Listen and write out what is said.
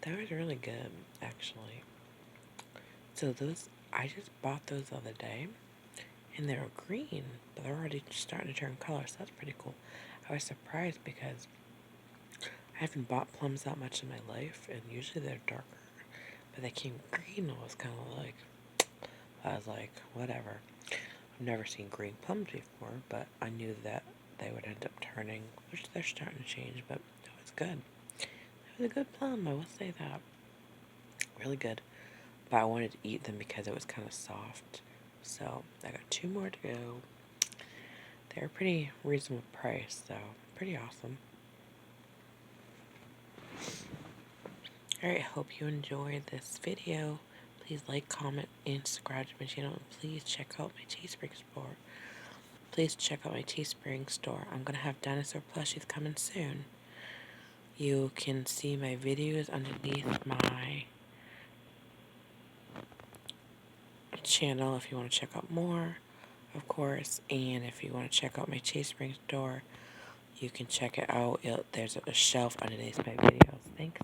That was really good, actually. So those, I just bought those the other day, and they were green, but they're already starting to turn color, so that's pretty cool. I was surprised because I haven't bought plums that much in my life, and usually they're darker. But they came green, and I was like, whatever. I've never seen green plums before, but I knew that they would end up turning, which they're starting to change, but it was good. It was a good plum, I will say that. Really good. But I wanted to eat them because it was kind of soft. So I got 2 more to go. They're a pretty reasonable price, so pretty awesome. Alright, hope you enjoyed this video. Please like, comment, and subscribe to my channel. And please check out my Teespring store. Please check out my Teespring store. I'm going to have dinosaur plushies coming soon. You can see my videos underneath my channel if you want to check out more, of course. And if you want to check out my Teespring store, you can check it out. There's a shelf underneath my videos. Thanks.